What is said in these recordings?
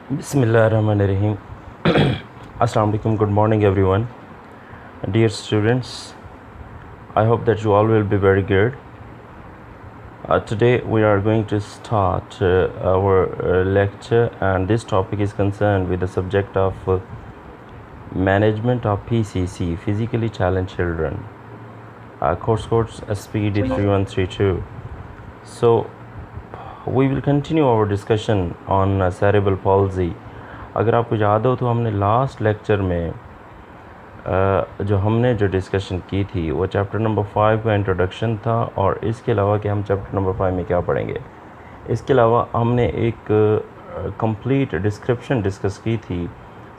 Bismillahirrahmanirrahim. Assalamu alaikum. Good morning, everyone. Dear students, I hope that you all will be very good. Today we are going to start our lecture, and this topic is concerned with the subject of management of PCC, physically challenged children. Course codes SPD 3132. So we will continue our discussion on cerebral palsy. अगर आपको याद हो तो हमने last lecture में जो discussion की थी वो चैप्टर नंबर 5 का इंट्रोडक्शन था, और इसके अलावा कि हम चैप्टर नंबर 5 में क्या पढ़ेंगे, इसके अलावा हमने एक कंप्लीट डिस्क्रिप्शन डिस्कस की थी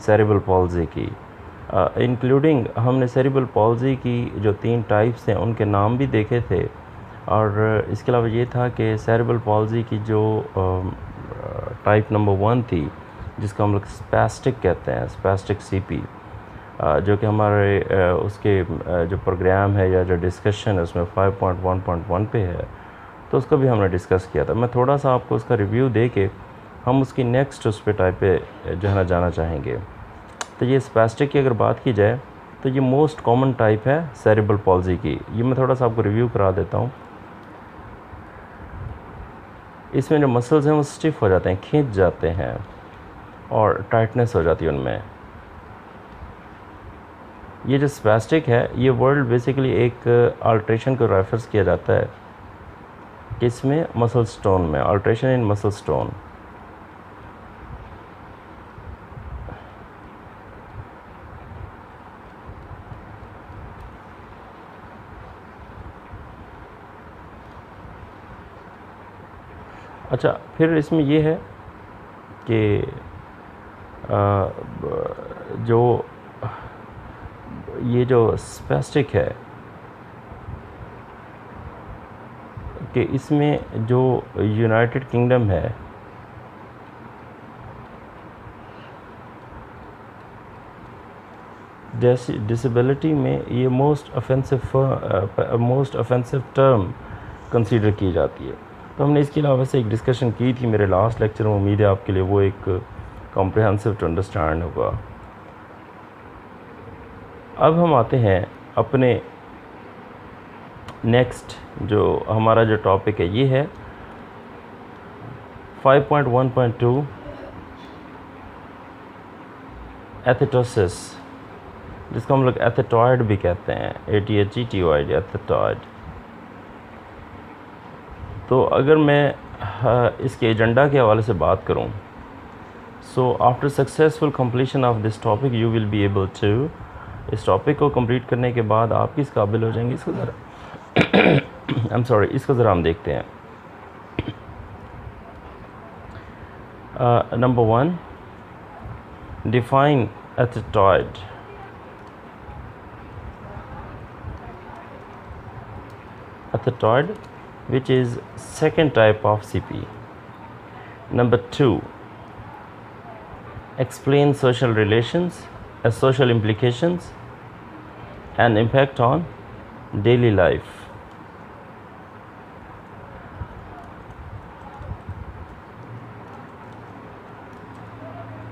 सेरेब्रल पॉल्जी की, इंक्लूडिंग हमने सेरेब्रल पॉल्जी की जो 3 टाइप्स हैं उनके नाम भी देखे थे, और इसके अलावा ये था कि सेरेब्रल पॉल्जी की जो टाइप नंबर 1 थी जिसको हम लोग स्पैस्टिक कहते हैं, स्पैस्टिक सीपी, जो कि हमारे उसके जो प्रोग्राम है या जो डिस्कशन है उसमें 5.1.1 पे है, तो उसको भी हमने डिस्कस किया था। मैं थोड़ा सा आपको उसका रिव्यू दे के हम उसकी नेक्स्ट उस पे टाइप पे जो है ना जाना चाहेंगे। तो ये स्पैस्टिक की अगर बात की जाए तो ये मोस्ट कॉमन टाइप है सेरेब्रल पॉल्जी की। ये मैं थोड़ा सा आपको रिव्यू करा देता हूँ। इसमें जो मसल्स हैं वो स्टिफ हो जाते हैं, खींच जाते हैं, और टाइटनेस हो जाती है उनमें। ये जो स्पैस्टिक है ये वर्ड बेसिकली एक अल्ट्रेशन को रेफर्स किया जाता है, किसमें, मसल स्टोन में, अल्ट्रेशन इन मसल स्टोन। अच्छा, फिर इसमें ये है कि जो ये जो स्पैस्टिक है कि इसमें जो यूनाइटेड किंगडम है डिसेबिलिटी में ये मोस्ट ऑफेंसिव टर्म कंसीडर की जाती है। तो हमने इसके अलावा से एक डिस्कशन की थी मेरे लास्ट लेक्चर में, उम्मीद है आपके लिए वो एक कॉम्प्रिहेंसिव टू अंडरस्टैंड होगा। अब हम आते हैं अपने नेक्स्ट जो हमारा जो टॉपिक है, ये है 5.1.2 एथेटोसिस, जिसको हम लोग एथेटॉइड भी कहते हैं, ATHETOID, एथेटॉइड। तो अगर मैं इसके एजेंडा के हवाले से बात करूं, so after successful completion of this topic you will be able to, इस टॉपिक को कंप्लीट करने के बाद आप किस काबिल हो जाएंगे, इसको ज़रा आई एम सॉरी, इसको ज़रा हम देखते हैं। Number 1, define athetoid. Etheroid, which is second type of CP. Number 2, explain social relations, social implications and impact on daily life.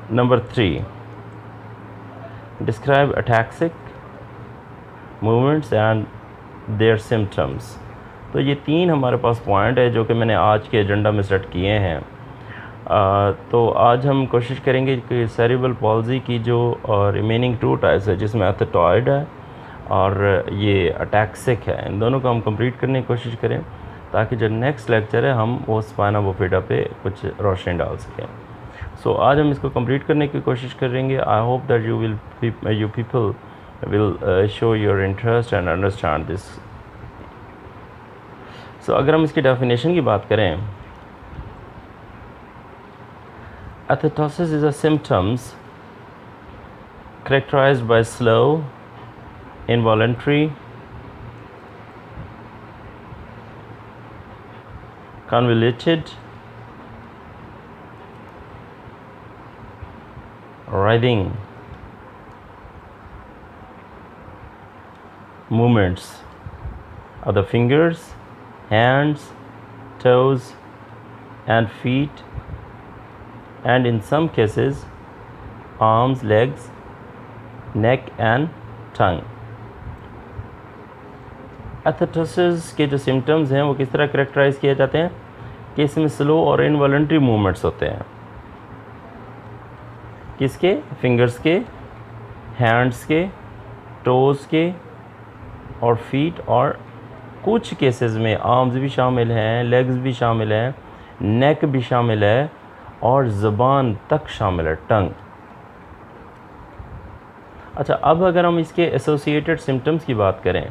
Number 3, describe ataxic movements and their symptoms. तो ये 3 हमारे पास point है जो कि मैंने आज के एजेंडा में सेट किए हैं। तो आज हम कोशिश करेंगे कि सेरेब्रल पॉल्जी की जो रिमेनिंग 2 टाइप्स है, जिसमें एथेटॉइड है और ये अटैक्सिक है, इन दोनों को हम कंप्लीट करने की कोशिश करें, ताकि जो नेक्स्ट लेक्चर है हम वो स्पाइना बिफिडा पे कुछ रोशनी डाल सकें। सो आज हम इसको कंप्लीट करने की कोशिश करेंगे। I hope that you people will show your interest and understand this. So अगर हम इसकी डेफिनेशन की बात करें, athetosis is a symptoms characterized by slow, involuntary, convoluted, writhing movements of the fingers, hands, toes and feet and in some cases arms, legs, neck and tongue. Athetosis के जो symptoms हैं वो किस तरह करेक्टराइज़ किए जाते हैं कि इसमें स्लो और इनवॉलंटरी मूवमेंट्स होते हैं. किसके? फिंगर्स के, हैंड्स के, टोज़ के और फीट, और कुछ केसेस में आर्म्स भी शामिल हैं, लेग्स भी शामिल हैं, नेक भी शामिल है और ज़बान तक शामिल है, टंग. अच्छा, अब अगर हम इसके एसोसिएटेड सिम्टम्स की बात करें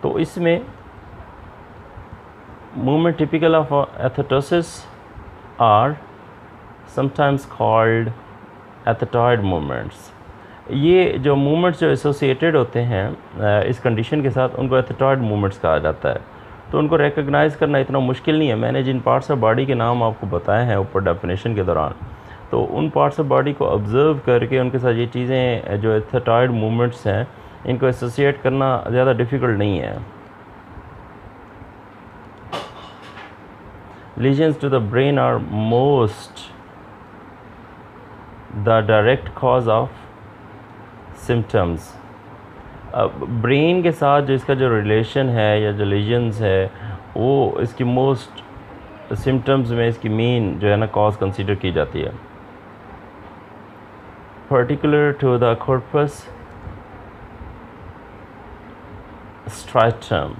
तो इसमें movement typical of athetosis are sometimes called athetoid movements. ये जो मूवमेंट्स जो एसोसिएटेड होते हैं इस कंडीशन के साथ, उनको एथेटॉइड मूवमेंट्स कहा जाता है. तो उनको रिकग्नाइज़ करना इतना मुश्किल नहीं है. मैंने जिन पार्ट्स ऑफ बॉडी के नाम आपको बताए हैं ऊपर डेफिनेशन के दौरान, तो उन पार्ट्स ऑफ बॉडी को ऑब्ज़र्व करके उनके साथ ये चीज़ें जो एथेटॉइड मूवमेंट्स हैं इनको एसोसिएट करना ज़्यादा डिफ़िकल्ट नहीं है. Lesions to the brain are most the direct cause of symptoms. Brain के साथ जो इसका जो रिलेशन है या जो लीजन्स है वो इसकी मोस्ट सिम्टम्स में इसकी मेन जो है ना कॉज कंसीडर की जाती है. Particular to the corpus striatum.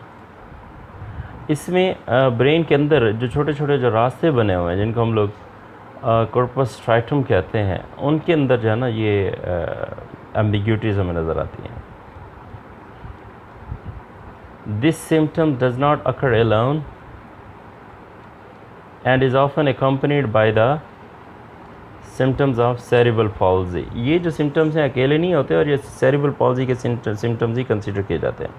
इसमें ब्रेन के अंदर जो छोटे छोटे जो रास्ते बने हुए हैं जिनको हम लोग कॉर्पस स्ट्राइटम कहते हैं, उनके अंदर जो है ना ये एम्बिग्यूटीज हमें नज़र आती हैं. This symptom does not occur alone and is often accompanied by the symptoms of cerebral palsy. ये जो सिम्टम्स हैं अकेले नहीं होते और ये सेरिब्रल पॉल्जी के सिम्टम्स ही कंसीडर किए जाते हैं.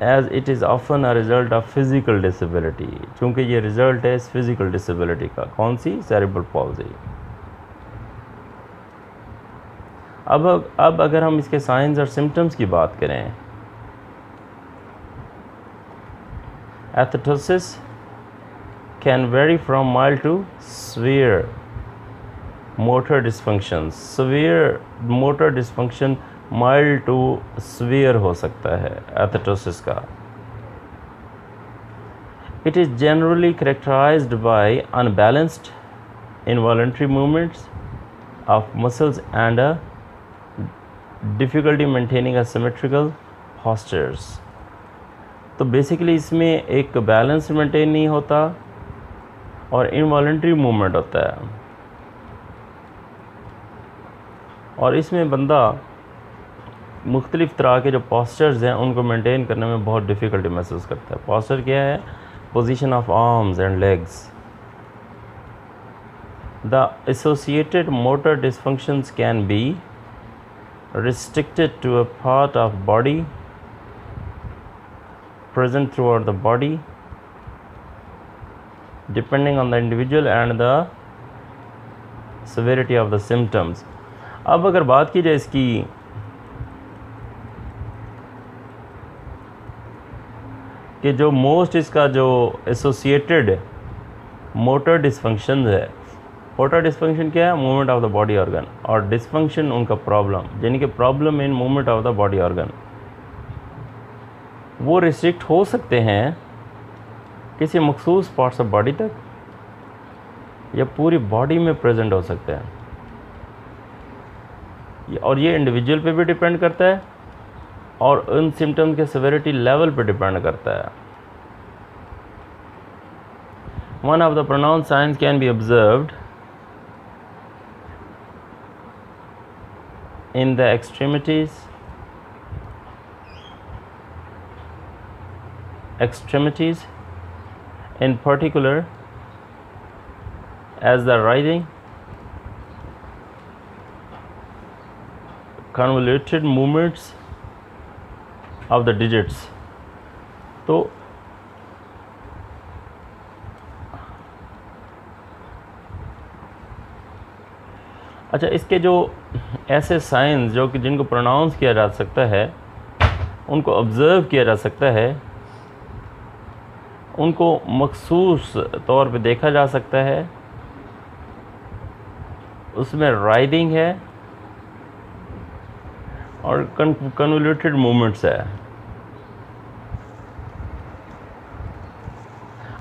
As it is often a result of physical disability, चूँकि ये रिज़ल्ट है इस फिज़िकल डिसेबिलिटी का. कौन सी? सेरिब्रल पॉल्जी. अब अगर हम इसके साइंस और सिम्टम्स की बात करें, athetosis can vary from mild to severe motor dysfunction. severe motor dysfunction mild to severe हो सकता है एथेटोसिस का. It is generally characterised by unbalanced involuntary movements of muscles and a difficulty maintaining a symmetrical postures. तो basically इसमें एक balance maintain नहीं होता और इनवॉलंटरी मूवमेंट होता है, और इसमें बंदा मुख्तलिफ़ तरह के जो पोस्चर्स हैं उनको मेंटेन करने में बहुत डिफ़िकल्टी महसूस करता है. पोस्चर क्या है? Position of arms and legs. The associated motor dysfunctions can be restricted to a part of body present throughout the body depending on the individual and the severity of the symptoms. अब अगर बात की जाए इसकी कि जो most इसका जो एसोसिएटेड मोटर डिसफंक्शन है, मोटर डिसफंक्शन क्या है? Movement of the body organ, और डिसफंक्शन उनका प्रॉब्लम, यानी कि problem in movement of the body organ, वो रिस्ट्रिक्ट हो सकते हैं किसी मखसूस पार्ट्स ऑफ बॉडी तक या पूरी बॉडी में प्रेजेंट हो सकते हैं, और ये इंडिविजुअल पे भी डिपेंड करता है और उन सिम्टम्स के सेवेरिटी लेवल पे डिपेंड करता है. One of the pronounce science can be observed in the extremities in particular as the writhing, convoluted movements of the digits. तो अच्छा, इसके जो ऐसे साइंस जो कि जिनको प्रोनाउंस किया जा सकता है, उनको ऑब्ज़र्व किया जा सकता है उनको मखसूस तौर पे देखा जा सकता है, उसमें राइडिंग है और कन्वोल्यूटेड मूवमेंट्स है।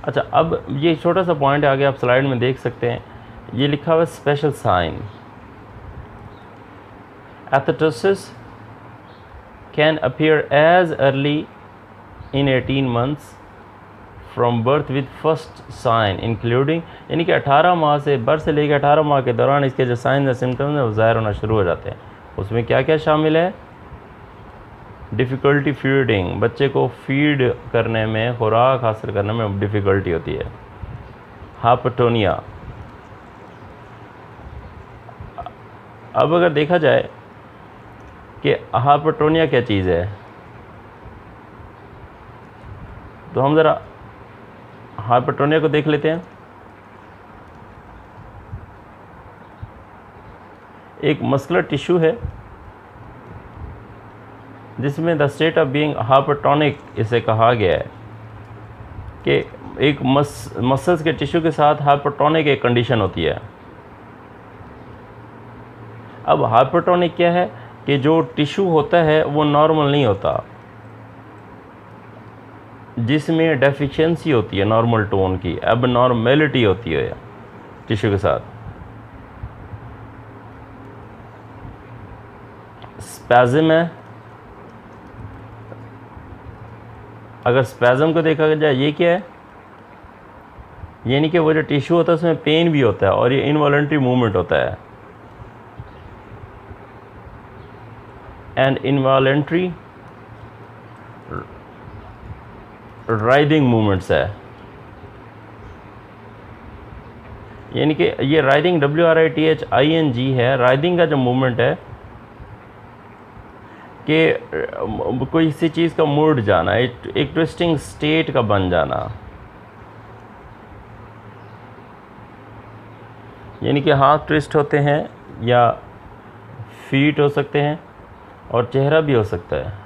अच्छा, अब ये छोटा सा पॉइंट आगे आप स्लाइड में देख सकते हैं, ये लिखा हुआ है special sign. Athetosis can appear as early in 18 months from birth with first sign including, यानी कि 18 माह से, बर्थ से लेकर 18 माह के दौरान इसके जो साइन या सिम्टम्स हैं वो ज़ाहिर होना शुरू हो जाते हैं। उसमें क्या क्या शामिल है? डिफ़िकल्टी फीडिंग, बच्चे को फीड करने में, खुराक हासिल करने में डिफ़िकल्टी होती है। हाइपोटोनिया, अब अगर देखा जाए कि हाइपोटोनिया क्या चीज़ है, तो हम ज़रा हाइपोटोनिया को देख लेते हैं। एक मस्कुलर टिश्यू है जिसमें the state of being hypotonic इसे कहा गया है कि एक मसल्स के टिश्यू के साथ हाइपोटोनिक एक कंडीशन होती है। अब हाइपोटोनिक क्या है कि जो टिश्यू होता है वो नॉर्मल नहीं होता, जिसमें डेफिशिएंसी होती है नॉर्मल टोन की, एबनॉर्मेलिटी होती है टिश्यू के साथ। स्पैज़म है, अगर स्पैज़म को देखा जाए ये क्या है, यानी कि वो जो टिश्यू होता है उसमें पेन भी होता है और ये इनवॉलंटरी मूवमेंट होता है। एंड इनवॉलंटरी राइडिंग मूवमेंट्स है, यानी कि ये राइडिंग WRITHING है। राइडिंग का जो मूवमेंट है कि कोई किसी चीज़ का मुड़ जाना, एक ट्विस्टिंग स्टेट का बन जाना, यानी कि हाथ ट्विस्ट होते हैं या फीट हो सकते हैं और चेहरा भी हो सकता है।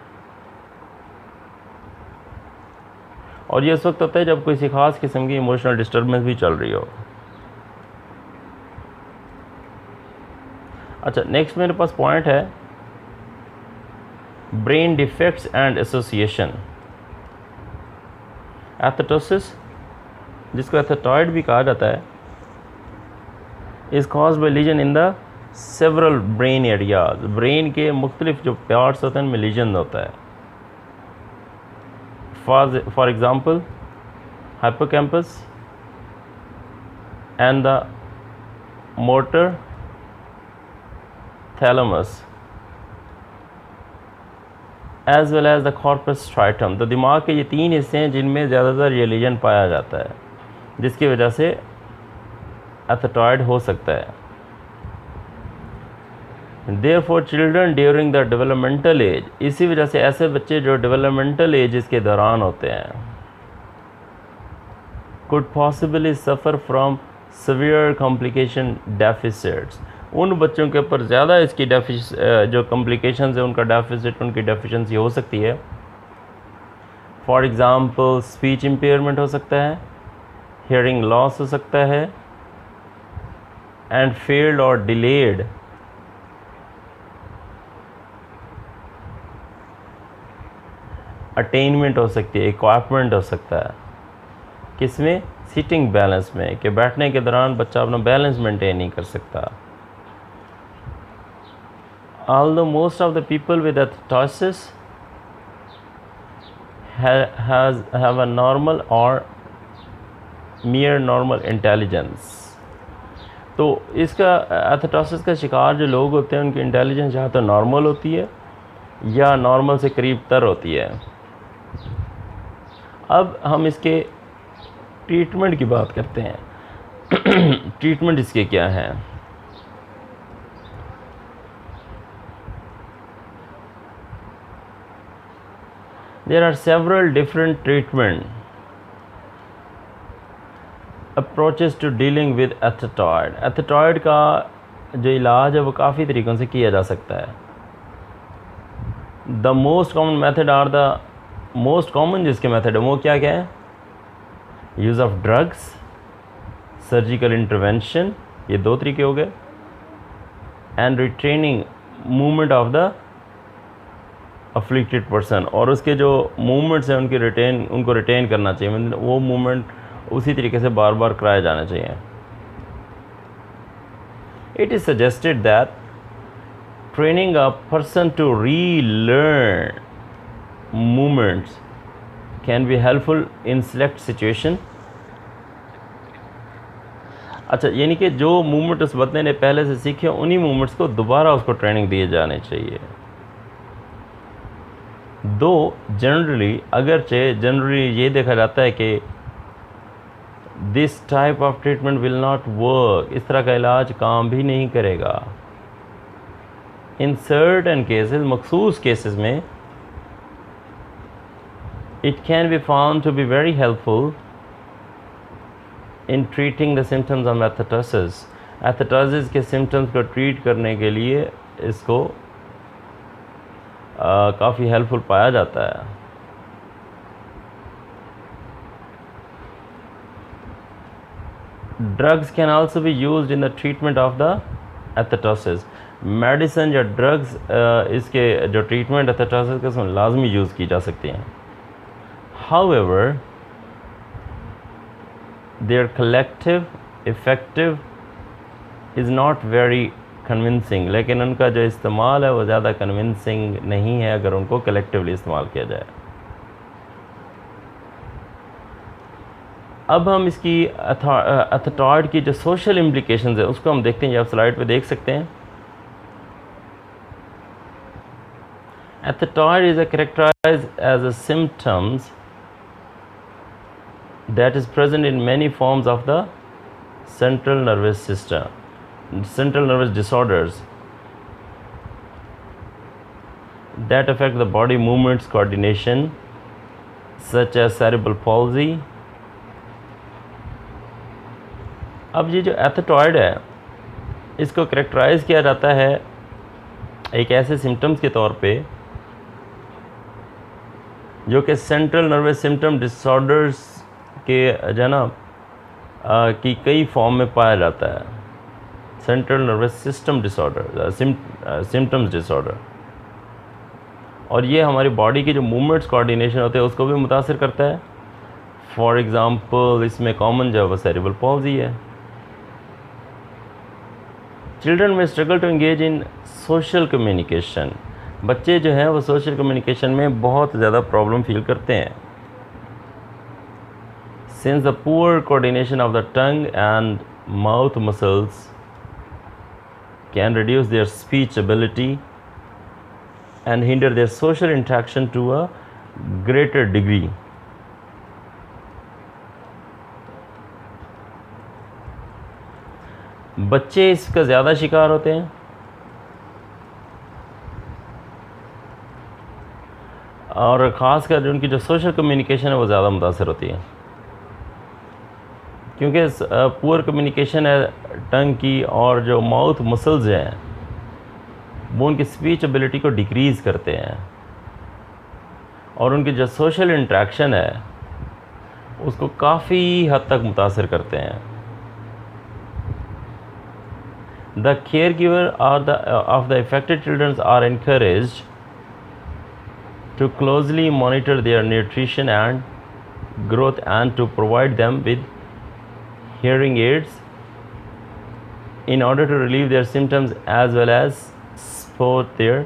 और ये उस वक्त होता है जब कोई ख़ास किस्म की इमोशनल डिस्टर्बेंस भी चल रही हो। अच्छा, नेक्स्ट मेरे पास पॉइंट है brain defects and association. Athetosis, जिसको एथेटॉइड भी कहा जाता है, is caused by lesion in the several brain areas. Brain के मुख्तलिफ जो पार्ट्स होते हैं उनमें लीजन होता है। For example, hippocampus and the motor thalamus as well as the corpus striatum। तो दिमाग के ये तीन हिस्से हैं जिनमें ज़्यादातर ये लीजन पाया जाता है, जिसकी वजह से एथेटॉइड हो सकता है। Therefore children during the developmental age, इसी वजह से ऐसे बच्चे जो developmental ages के दौरान होते हैं could possibly suffer from severe complication deficits। उन बच्चों के ऊपर ज़्यादा इसकी जो complications है उनका deficit, उनकी deficiency हो सकती है। For example speech impairment हो सकता है, hearing loss हो सकता है, and failed or delayed attainment हो सकती है, इक्विपमेंट हो सकता है। किसमें? सिटिंग बैलेंस में, कि बैठने के दौरान बच्चा अपना बैलेंस मेंटेन नहीं कर सकता। Although most of the people with ethetosis have a normal or mere normal intelligence। तो इसका एथेटोसिस का शिकार जो लोग होते हैं उनकी इंटेलिजेंस या तो नॉर्मल होती है या नॉर्मल से करीब तर होती है। अब हम इसके ट्रीटमेंट की बात करते हैं। ट्रीटमेंट इसके क्या हैं? There are several different treatment approaches to dealing with athetoid. Athetoid का जो इलाज है वो काफ़ी तरीक़ों से किया जा सकता है। The most common method are the most common जिसके मेथड है वो क्या क्या है? Use of drugs, surgical intervention, ये 2 तरीके हो गए, and retraining movement of the afflicted person, और उसके जो मूवमेंट्स हैं उनको रिटेन करना चाहिए, मतलब वो मूवमेंट उसी तरीके से बार बार कराए जाने चाहिए। It is suggested that training a person to relearn movements can be helpful in select situation. अच्छा, यानी कि जो मूवमेंट उस बंदे ने पहले से सीखे उन्हीं मूवमेंट्स को दोबारा उसको ट्रेनिंग दिए जाने चाहिए। दो जनरली, अगरचे जनरली ये देखा जाता है कि this type of treatment will not work, इस तरह का इलाज काम भी नहीं करेगा। इन सर्टेन केसेस, मखसूस केसेस में, it can be found to be very helpful in treating the symptoms of athetosis. Athetosis के सिम्टम्स को ट्रीट करने के लिए इसको काफ़ी हेल्पफुल पाया जाता है। Drugs can also be used in the treatment of the athetosis. Medicine या ड्रग्स इसके जो ट्रीटमेंट एथेटोसिस के उसमें लाजमी यूज़ की जा सकती हैं। However their collective effective is not very convincing, लेकिन उनका जो इस्तेमाल है वो ज़्यादा कन्विंसिंग नहीं है अगर उनको कलेक्टिवली इस्तेमाल किया जाए। अब हम इसकी एथेटॉयड की जो सोशल इम्प्लिकेशंस है उसको हम देखते हैं, ये आप स्लाइड पे देख सकते हैं। Athetoid is characterised as a symptoms that is present in many forms of the central nervous system, central nervous disorders that affect the body movements coordination, such as cerebral palsy. अब ये जो एथेटॉयड है इसको characterized किया जाता है एक ऐसे सिम्टम्स के तौर पे जो कि सेंट्रल नर्वस सिस्टम डिसऑर्डर्स के जो ना की कई फॉर्म में पाया जाता है। Central nervous system disorder, symptoms disorder, और ये हमारी बॉडी की जो मूवमेंट्स कोऑर्डिनेशन होते हैं उसको भी मुतासिर करता है। फॉर एग्ज़ाम्पल इसमें कॉमन जो है वो सेरेब्रल पॉल्जी है। चिल्ड्रन में struggle to engage in social communication, बच्चे जो हैं वो सोशल कम्युनिकेशन में बहुत ज़्यादा प्रॉब्लम फील करते हैं। Since the poor coordination of the tongue and mouth muscles can reduce their speech ability and hinder their social interaction to a greater degree. बच्चे इसका ज़्यादा शिकार होते हैं और ख़ासकर जो उनकी जो सोशल कम्युनिकेशन है वो ज़्यादा मुतासर होती है, क्योंकि पुअर कम्युनिकेशन है टंग की और जो माउथ मसल्स हैं वो उनकी स्पीच एबिलिटी को डिक्रीज़ करते हैं और उनकी जो सोशल इंटरेक्शन है उसको काफ़ी हद तक मुतासर करते हैं। The caregiver of the affected childrens are encouraged to closely monitor their nutrition and growth and to provide them with hearing aids in order to relieve their symptoms as well as support their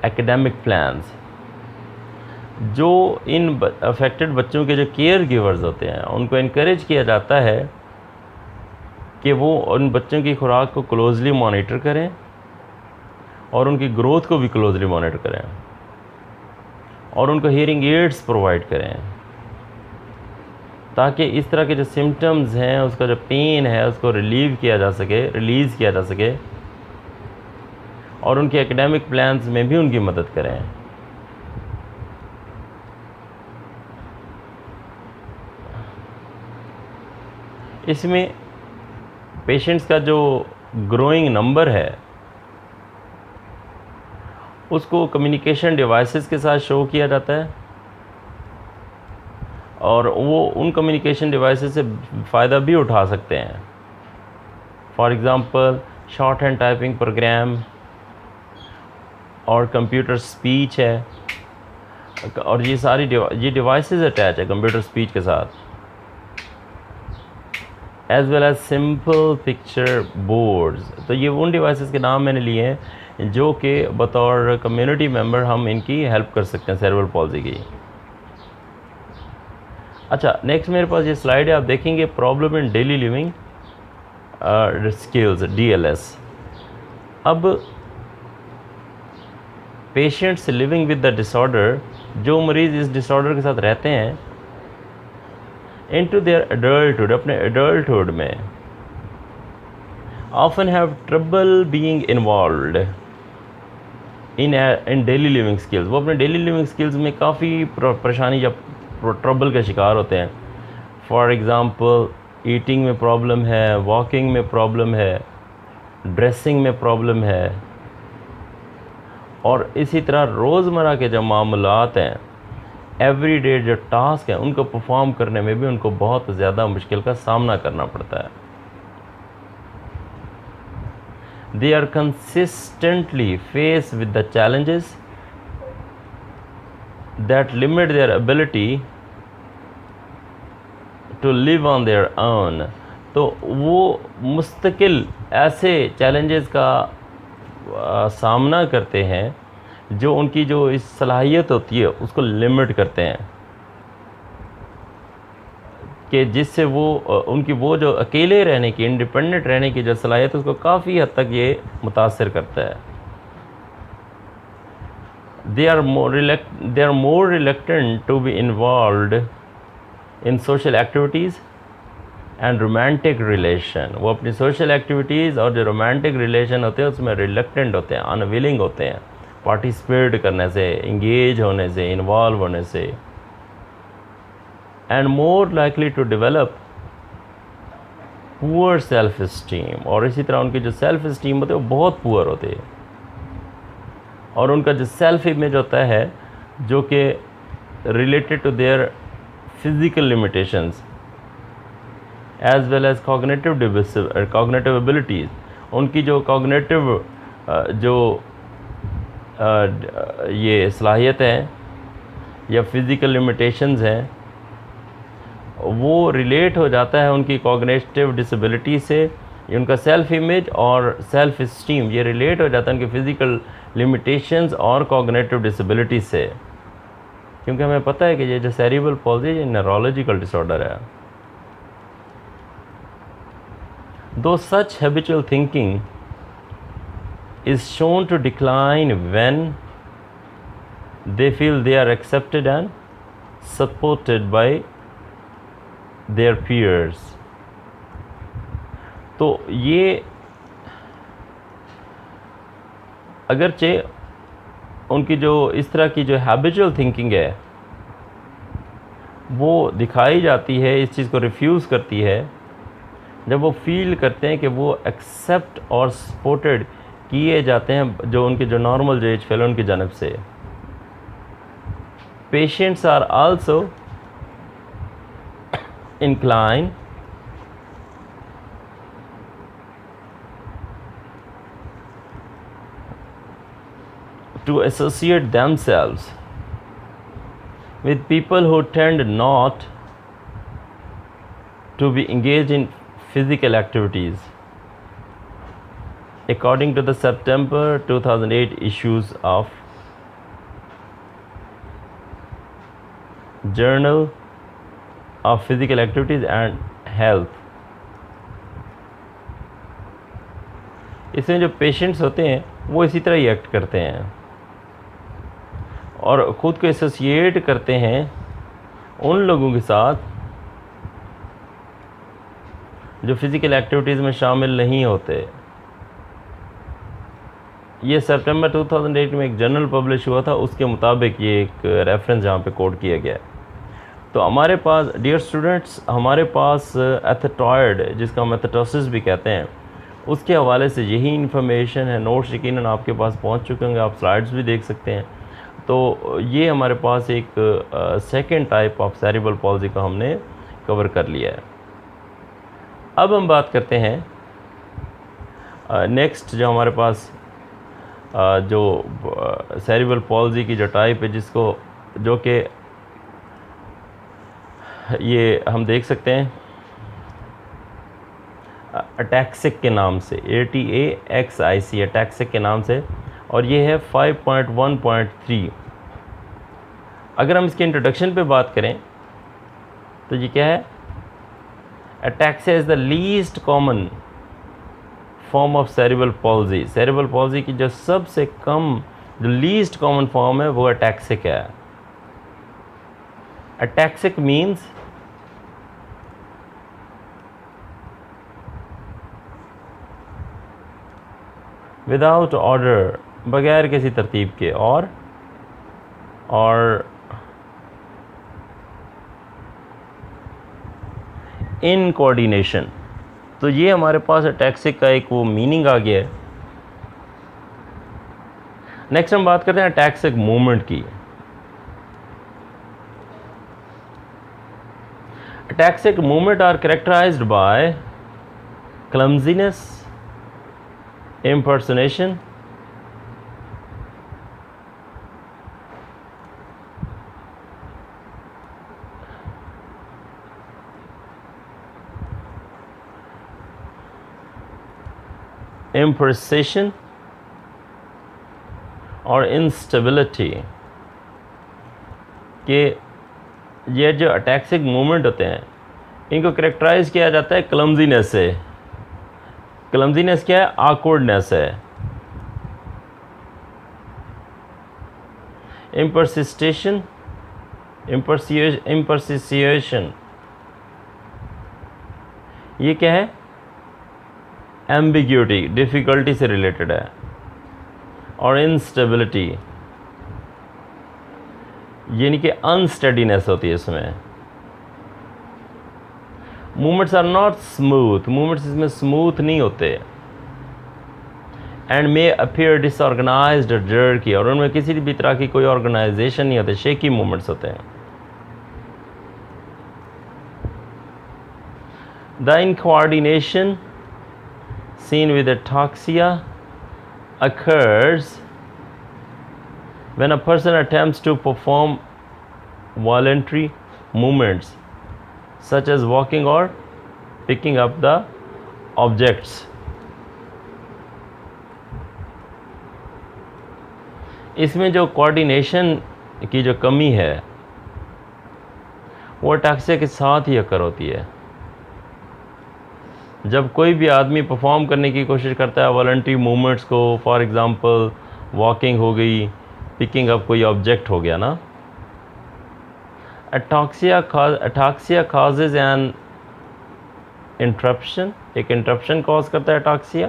academic plans. जो इन affected बच्चों के जो care givers होते हैं उनको encourage किया जाता है कि वो उन बच्चों की खुराक को क्लोजली मॉनिटर करें और उनकी ग्रोथ को भी क्लोजली मॉनिटर करें और उनको हियरिंग एड्स प्रोवाइड करें ताकि इस तरह के जो सिम्टम्स हैं उसका जो पेन है उसको रिलीज़ किया जा सके और उनके एकेडमिक प्लान्स में भी उनकी मदद करें। इसमें पेशेंट्स का जो ग्रोइंग नंबर है उसको कम्युनिकेशन डिवाइसेस के साथ शो किया जाता है और वो उन कम्युनिकेशन डिवाइसेस से फ़ायदा भी उठा सकते हैं। For example shorthand typing program और कंप्यूटर स्पीच है, और ये सारी ये डिवाइसेस अटैच है कंप्यूटर स्पीच के साथ, as well as simple picture boards. तो ये उन डिवाइसेस के नाम मैंने लिए हैं जो कि बतौर कम्युनिटी मेंबर हम इनकी हेल्प कर सकते हैं सेरेब्रल पॉल्सी की। अच्छा, नेक्स्ट मेरे पास ये स्लाइड है, आप देखेंगे problem in daily living skills, DLS। अब patients living with the disorder, जो मरीज़ इस डिसऑर्डर के साथ रहते हैं, इनटू देयर एडल्टहुड, अपने एडल्टहुड में, often have trouble being involved in daily living skills. वो अपने डेली लिविंग स्किल्स में काफ़ी परेशानी या ट्रबल का शिकार होते हैं। फॉर एग्ज़ाम्पल ईटिंग में प्रॉब्लम है, वॉकिंग में प्रॉब्लम है, ड्रेसिंग में प्रॉब्लम है, और इसी तरह रोज़मर्रा के जो मामलात हैं, एवरीडे जो टास्क हैं, उनको परफॉर्म करने में भी उनको बहुत ज़्यादा मुश्किल का सामना करना पड़ता है। They are consistently face with the challenges that limit their ability to live on their own. तो वो मुस्तकिल ऐसे चैलेंजेस का सामना करते हैं जो उनकी जो इस सलाहियत होती है उसको लिमिट करते हैं, कि जिससे वो उनकी वो जो अकेले रहने की, इंडिपेंडेंट रहने की जो सलाहियत है उसको काफ़ी हद तक ये मुतासर करता है। They are more reluctant to be involved in social activities and romantic relation. वो अपनी सोशल एक्टिविटीज़ और जो रोमांटिक रिलेशन होते हैं उसमें रिलेक्टेंट होते हैं, अनविलिंग होते हैं पार्टिसिपेट करने से, इंगेज होने से, इन्वॉल्व होने से, and more likely to develop poor self esteem. और इसी तरह उनकी जो सेल्फ इस्टीम होते हैं वो बहुत पुअर होते हैं, और उनका जो सेल्फ इमेज होता है जो कि related to their physical limitations as well as cognitive abilities. उनकी जो कॉग्निटिव जो ये सलाहियत है या फिज़िकल लिमिटेशंस हैं, वो रिलेट हो जाता है उनकी कॉग्निटिव डिसेबिलिटी से। उनका सेल्फ इमेज और सेल्फ इस्टीम ये रिलेट हो जाता है उनकी फ़िज़िकल लिमिटेशंस और कॉग्निटिव डिसेबिलिटी से, क्योंकि हमें पता है कि ये जो सेरेब्रल पॉल्सी ये न्यूरोलॉजिकल डिसऑर्डर है। Though such habitual thinking is shown to decline when they feel they are accepted and supported by their peers। तो ये अगरचे उनकी जो इस तरह की जो हैबिचुअल थिंकिंग है वो दिखाई जाती है, इस चीज़ को रिफ्यूज़ करती है जब वो फील करते हैं कि वो एक्सेप्ट और सपोर्टेड किए जाते हैं जो उनके जो नॉर्मल जो एज फेलो उनकी जानब से। Patients are also inclined to associate themselves with people who tend not to be engaged in physical activities, according to the September 2008 issues of Journal of Physical Activities and Health। इसमें जो patients होते हैं वो इसी तरह ही act करते हैं और ख़ुद को एसोसिएट करते हैं उन लोगों के साथ जो फ़िज़िकल एक्टिविटीज़ में शामिल नहीं होते। ये सितंबर 2008 में एक जर्नल पब्लिश हुआ था, उसके मुताबिक ये एक रेफरेंस यहाँ पे कोट किया गया है। तो हमारे पास डियर स्टूडेंट्स, हमारे पास एथेटॉयड जिसका हम एथेटोसिस भी कहते हैं, उसके हवाले से यही इन्फॉर्मेशन है। नोट्स यकीनन आपके पास पहुँच चुके होंगे, आप स्लाइड्स भी देख सकते हैं। तो ये हमारे पास एक सेकेंड टाइप ऑफ सेरिब्रल पॉल्जी को हमने कवर कर लिया है। अब हम बात करते हैं नेक्स्ट जो हमारे पास जो सेरिब्रल पॉल्जी की जो टाइप है, जिसको जो कि ये हम देख सकते हैं अटैक्सिक के नाम से, ATAXIC अटैक्सिक के नाम से, और ये है 5.1.3। अगर हम इसके इंट्रोडक्शन पे बात करें तो ये क्या है, ataxia is the least common form of cerebral palsy. Cerebral palsy की जो सबसे कम, जो लीस्ट कॉमन फॉर्म है वो अटैक्सिक है। अटैक्सिक मीन्स विदाउट ऑर्डर, बगैर किसी तरतीब के, और इन कोऑर्डिनेशन। तो ये हमारे पास अटैक्सिक का एक वो मीनिंग आ गया है। नेक्स्ट हम बात करते हैं अटैक्सिक मूवमेंट की। Ataxic movement are characterised by clumsiness, impersonation, imprecision और instability के ये जो अटैक्सिक मूवमेंट होते हैं इनको करेक्टराइज किया जाता है क्लमजीनेस से। क्लमजीनेस क्या है, ऑकवर्डनेस है। इम्पर्सिस्टेशन, इम्पर्सिएशन ये क्या है, एम्बिग्यूटी, डिफ़िकल्टी से रिलेटेड है। और इंस्टेबिलिटी यानी कि अनस्टेडीनेस होती है इसमें। Movements are not smooth, movements इसमें स्मूथ नहीं होते। एंड मे अपीयर डिसऑर्गेनाइज्ड और जर्की, और उनमें किसी भी तरह की कोई ऑर्गेनाइजेशन नहीं होते, शेकी मूवमेंट्स होते हैं। The incoordination seen with ataxia occurs when a person attempts to perform voluntary movements such as walking or picking up the objects. इसमें जो कोऑर्डिनेशन की जो कमी है वो अटैक्सिया के साथ ही अकर होती है। जब कोई भी आदमी परफॉर्म करने की कोशिश करता है वॉलंटरी मूवमेंट्स को, फॉर एग्ज़ाम्पल वॉकिंग हो गई, पिकिंग अप कोई ऑब्जेक्ट हो गया ना, अटैक्सिया कॉजेज एन इंटरप्शन, एक इंटरप्शन कॉज करता है अटैक्सिया,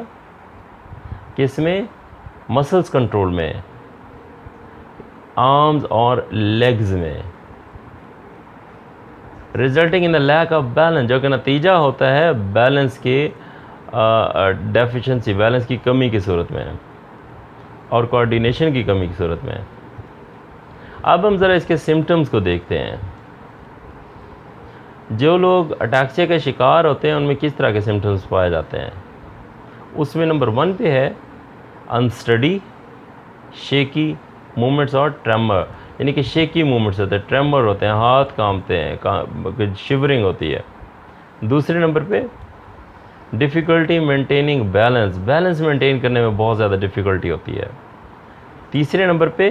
किसमें, मसल्स कंट्रोल में, आर्म्स और लेग्स में, resulting in the lack of balance, जो कि नतीजा होता है बैलेंस के डेफिशिएंसी, बैलेंस की कमी की सूरत में और कोऑर्डिनेशन की कमी की सूरत में। अब हम ज़रा इसके सिम्टम्स को देखते हैं। जो लोग अटैक्सिया के शिकार होते हैं उनमें किस तरह के सिम्टम्स पाए जाते हैं, उसमें नंबर 1 पे है अनस्टडी, शेकी मूवमेंट्स और ट्रेमर, यानी कि शेकी मूवमेंट्स होते हैं, ट्रेमर होते हैं, हाथ कांपते हैं, शिवरिंग होती है। दूसरे नंबर पे difficulty maintaining balance, balance maintain करने में बहुत ज़्यादा डिफ़िकल्टी होती है। तीसरे नंबर पे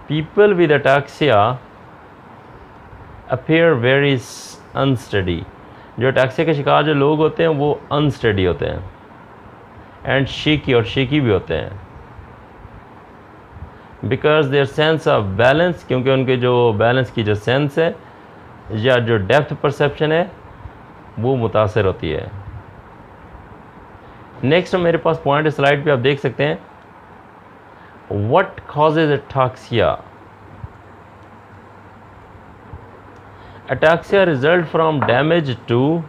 people with ataxia appear very unsteady, जो अटैक्सिया के शिकार जो लोग होते हैं वो अनस्टडी होते हैं, एंड शेकी, और शेकी भी होते हैं, because their sense of balance, क्योंकि उनके जो बैलेंस की जो सेंस है या जो डेप्थ परसेप्शन है वो मुतासर होती है। नेक्स्ट मेरे पास पॉइंट स्लाइड पे आप देख सकते हैं, what causes ataxia. Ataxia result from damage to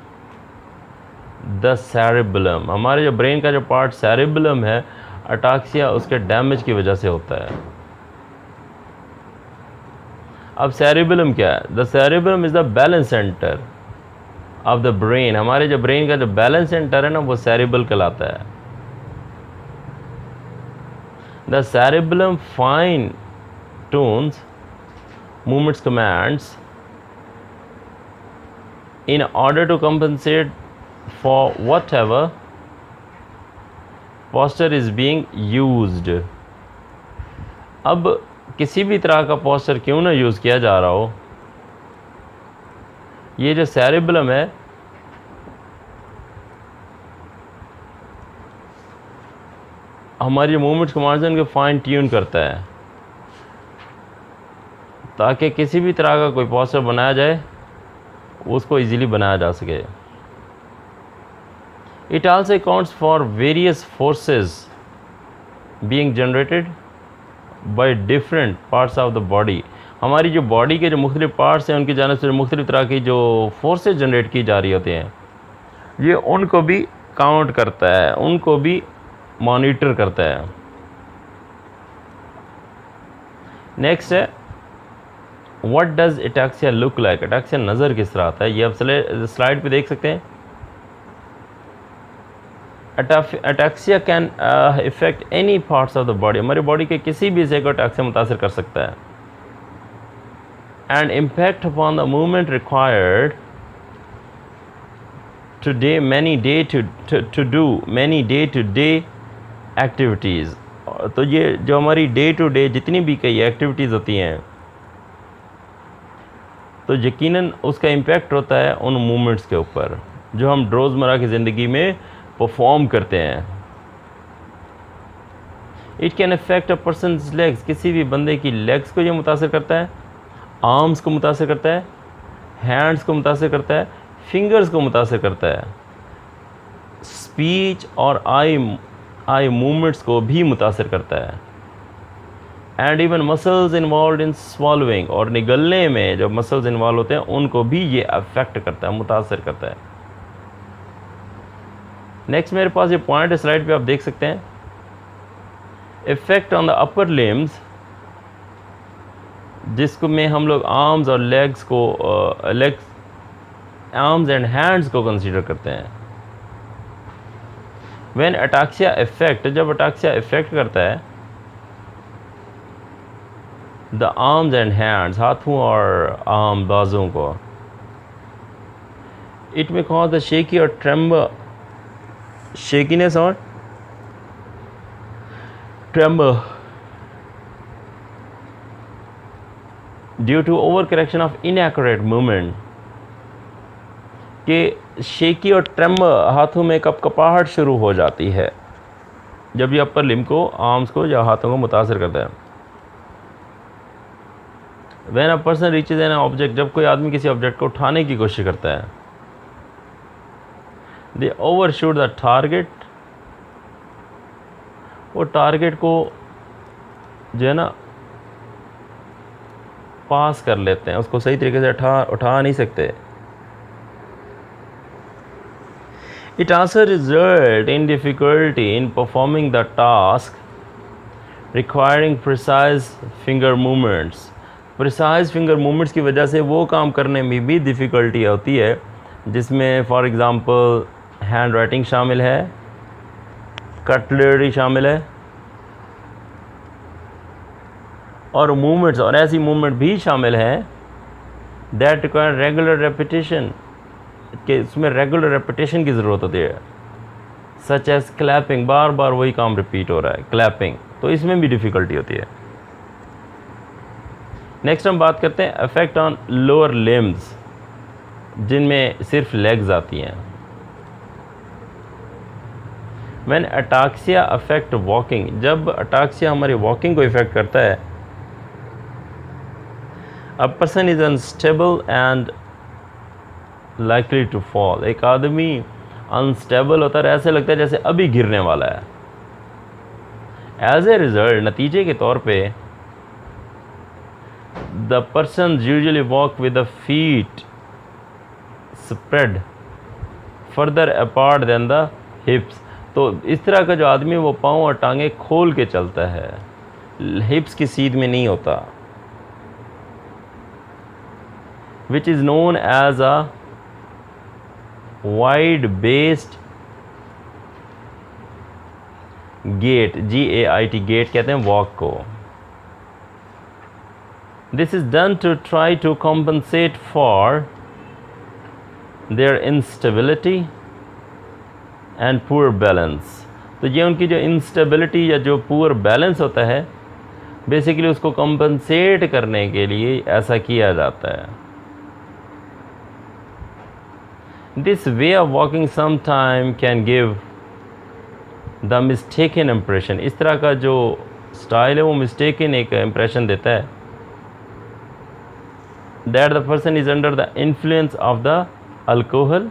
the cerebellum, हमारे जो ब्रेन का जो पार्ट सेरिबेलम है, अटैक्सिया उसके डैमेज की वजह से होता है। अब सेरिबेलम क्या है? The cerebellum is the balance centre of the brain. हमारे जो ब्रेन का जो बैलेंस सेंटर है ना, वो सेरिबल कहलाता है। The cerebellum fine tunes movements commands in order to compensate for whatever posture is being used। अब किसी भी तरह का पोस्चर क्यों ना यूज़ किया जा रहा हो, ये जो सेरिबेलम है हमारी मूवमेंट्स कमांड्स को फाइन ट्यून करता है ताकि किसी भी तरह का कोई पोस्चर बनाया जाए उसको इजीली बनाया जा सके। It also accounts for various forces being generated by different parts of the body. हमारी जो बॉडी के जो मुख्तलिफ पार्ट्स हैं उनकी जानिब से मुख्तलिफ तरह की जो फोर्सेस जनरेट की जा रही होती हैं, ये उनको भी काउंट करता है, उनको भी मॉनिटर करता है। नेक्स्ट है what does ataxia look like. Ataxia नज़र किस तरह आता है, ये आप स्लाइड पे देख सकते हैं। Ataxia can effect any parts of the body. हमारी बॉडी के किसी भी हिस्से को एटैक्सिया मुतासर कर सकता है। And impact upon the movement required to day many day to do many day to day activities. तो ये जो हमारी डे टू डे जितनी भी कई एक्टिविटीज़ होती हैं तो यकीनन उसका इम्पैक्ट होता है उन मूवमेंट्स के ऊपर जो हम रोज़मर्रा की ज़िंदगी में परफॉर्म करते हैं। It can affect a person's legs. किसी भी बंदे की लेग्स को ये मुतासर करता है, आर्म्स को मुतासर करता है, हैंड्स को मुतासर करता है, फिंगर्स को मुतासर करता है, स्पीच और आई मूवमेंट्स को भी मुतासर करता है। And even muscles involve in swallowing, और निगलने में जो मसल्स इन्वॉल्व होते हैं उनको भी ये अफेक्ट करता है, मुतासर करता है। नेक्स्ट मेरे पास ये पॉइंट है स्लाइड पे, आप देख सकते हैं। Effect on the upper limbs, जिसको में हम लोग आर्म्स और लेग्स को आर्म्स एंड हैंड्स को कंसीडर करते हैं। व्हेन अटैक्सिया इफेक्ट, जब अटैक्सिया इफेक्ट करता है द आर्म्स एंड हैंड्स, हाथों और आर्म बाजुओं को, इट में कॉज द शेकी और ट्रेम्बर, शेकीनेस और tremor due to over correction of inaccurate movement. कि शेकी और ट्रेम्बर हाथों में कपकपाहट शुरू हो जाती है जब ये अपर लिम्ब को, आर्म्स को या हाथों को मुतासर करता है। When a person reaches an object, जब कोई आदमी किसी ऑब्जेक्ट को उठाने की कोशिश करता है, दे ओवरशूट द टारगेट, वो टारगेट को जो है ना पास कर लेते हैं, उसको सही तरीके से उठा नहीं सकते। It also result in difficulty in performing the task requiring precise finger movements. Precise finger movements की वजह से वो काम करने में भी डिफ़िकल्टी होती है जिसमें फॉर एग्ज़ाम्पल हैंड राइटिंग शामिल है, कटलरी शामिल है, और मूवमेंट्स, और ऐसी मूवमेंट भी शामिल हैं दैट रिक्वायर रेगुलर रेपिटेशन, कि इसमें रेगुलर रेपिटेशन की ज़रूरत होती है। सच एज क्लैपिंग, बार बार वही काम रिपीट हो रहा है, क्लैपिंग, तो इसमें भी डिफ़िकल्टी होती है। नेक्स्ट हम बात करते हैं इफेक्ट ऑन लोअर लिम्स, जिनमें सिर्फ लेग्स आती हैं। व्हेन अटैक्सिया अफेक्ट वॉकिंग, जब अटैक्सिया हमारी वॉकिंग को इफेक्ट करता है, a person is unstable and likely to fall. एक आदमी अनस्टेबल होता है, ऐसे लगता है जैसे अभी गिरने वाला है। एज ए रिजल्ट, नतीजे के तौर पे, the person usually walk with the feet spread further apart than the hips. तो इस तरह का जो आदमी वो पाँव और टांगे खोल के चलता है, हिप्स की सीध में नहीं होता। which is known as a wide based gait, GAIT, gait कहते हैं वॉक को. This is done to try to compensate for their instability and poor balance. तो ये उनकी जो इंस्टेबिलिटी या जो पुअर बैलेंस होता है, बेसिकली उसको कंपनसेट करने के लिए ऐसा किया जाता है. This way of walking sometime can give the mistaken impression. इस तरह का जो स्टाइल है वो मिस्टेकन एक इम्प्रेशन देता है, that the person is under the influence of the alcohol,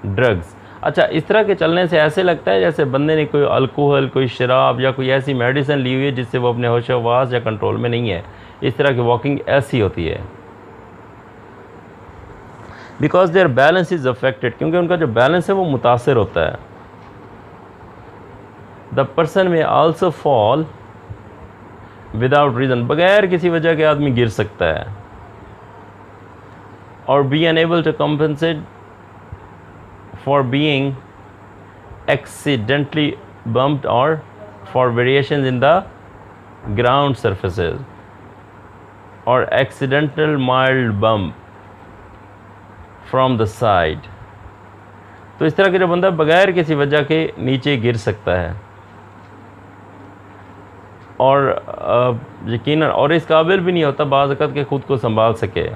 drugs. अच्छा, इस तरह के चलने से ऐसे लगता है जैसे बंदे ने कोई अल्कोहल, कोई शराब या कोई ऐसी मेडिसिन ली हुई है जिससे वो अपने होश-ओ-हवास या कंट्रोल में नहीं है. इस तरह की वॉकिंग ऐसी होती है. Because their balance is affected, क्योंकि उनका जो बैलेंस है वो मुतासर होता है. The person may also fall without reason, बगैर किसी वजह के आदमी गिर सकता है. और be unable to compensate for being accidentally bumped or for variations in the ground surfaces or accidental mild bump from the side. तो इस तरह के जो बंदा बगैर किसी वजह के नीचे गिर सकता है और यकीनन और इस काबिल भी नहीं होता बाज़ वक़्त के खुद को संभाल सके,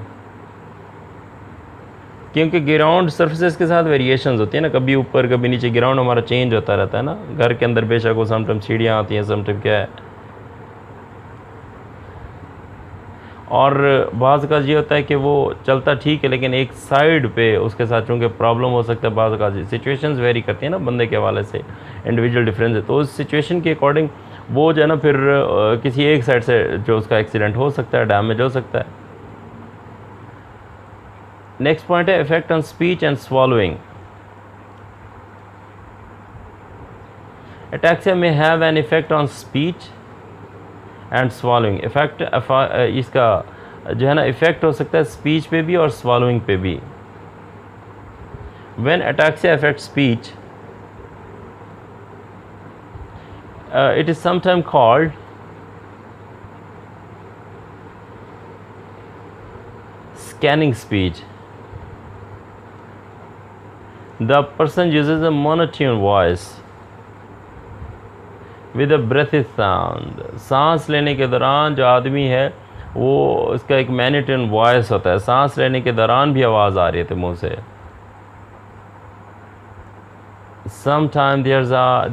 क्योंकि ग्राउंड सर्फेसेस के साथ वेरिएशंस होती है ना, कभी ऊपर कभी नीचे. ग्राउंड हमारा चेंज होता रहता है ना. घर के अंदर बेशक वो समटाइम सीढ़ियाँ आती हैं, समटाइम क्या है, और बाज़ का ये होता है कि वो चलता ठीक है लेकिन एक साइड पे उसके साथ चूँकि प्रॉब्लम हो सकता है. बाज़ का सिचुएशंस वेरी करती हैं ना बंदे के हवाले से, इंडिविजुअल डिफरेंस है. तो उस सिचुएशन के अकॉर्डिंग वो जो है ना फिर किसी एक साइड से जो उसका एक्सीडेंट हो सकता है, डैमेज हो सकता है. नेक्स्ट पॉइंट है effect on speech and swallowing. Ataxia में have an effect on speech and swallowing. Effect इसका जो है ना इफेक्ट हो सकता है स्पीच पे भी और स्वॉलोइंग पे भी. When ataxia affect speech, it is sometime called scanning speech. The person uses a monotone voice with a breathy sound. सांस लेने के दौरान जो आदमी है वो उसका एक मोनोटोन वॉइस होता है. सांस लेने के दौरान भी आवाज़ आ रही है मुँह से. Sometimes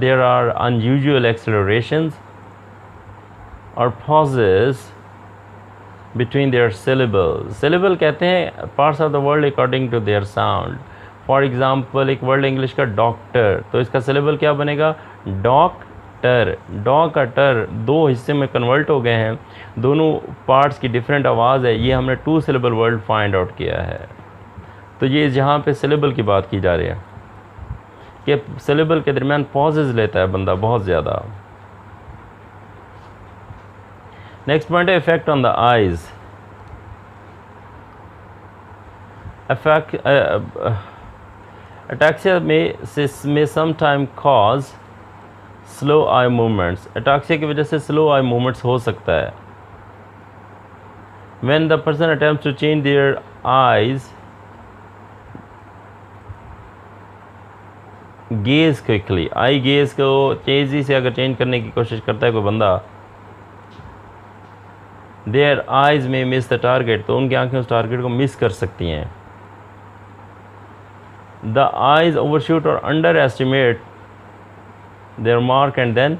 there are unusual accelerations or pauses between their syllables. Syllable कहते हैं parts of the word according to their sound. For example एक वर्ड इंग्लिश का डॉक्टर, तो इसका सिलेबल क्या बनेगा, डॉक्टर. डॉ का टर दो हिस्से में कन्वर्ट हो गए हैं, दोनों पार्ट्स की डिफरेंट आवाज़ है. ये हमने 2 सिलेबल वर्ड फाइंड आउट किया है. तो ये जहाँ पे सिलेबल की बात की जा रही है कि सिलेबल के दरमियान पॉजेज़ लेता है बंदा बहुत ज़्यादा. नेक्स्ट पॉइंट है effect on the eyes. Ataxia में sometime cause slow eye movements. Ataxia की वजह से स्लो आई मूवमेंट्स हो सकता है. When the person attempts to change their eyes gaze quickly, eye gaze को तेज़ी से अगर चेंज करने की कोशिश करता है कोई बंदा, देयर आइज में मिस द टारगेट, तो उनकी आंखें उस टारगेट को मिस कर सकती हैं. The eyes overshoot or underestimate their mark and then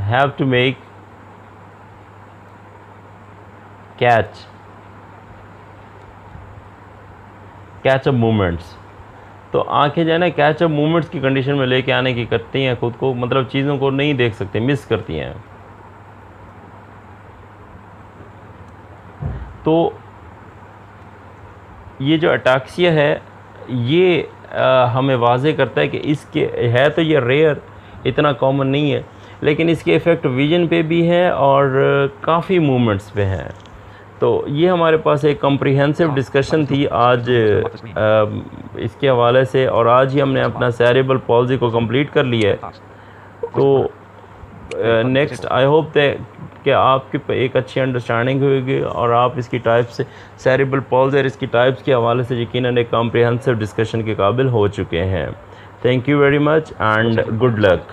have to make catch up movements. तो आंखें जो है ना कैच अप मूवमेंट्स की कंडीशन में लेके आने की करती हैं खुद को, मतलब चीज़ों को नहीं देख सकते, मिस करती हैं. तो ये जो अटैक्सिया है ये हमें वाज़े करता है कि इसके है तो ये रेयर, इतना कॉमन नहीं है, लेकिन इसके इफ़ेक्ट विजन पे भी है और काफ़ी मूवमेंट्स पे हैं. तो ये हमारे पास एक कम्प्रिहेंसिव डिस्कशन थी आज इसके हवाले से, और आज ही हमने अपना सेरेब्रल पॉल्जी को कंप्लीट कर लिया है। तो नेक्स्ट आई होप कि आपकी एक अच्छी अंडरस्टैंडिंग होगी और आप इसकी टाइप से सेरेब्रल पॉल्जी और इसकी टाइप्स के हवाले से यकीनन एक कॉम्प्रिहेंसिव डिस्कशन के काबिल हो चुके हैं। Thank you very much and good luck.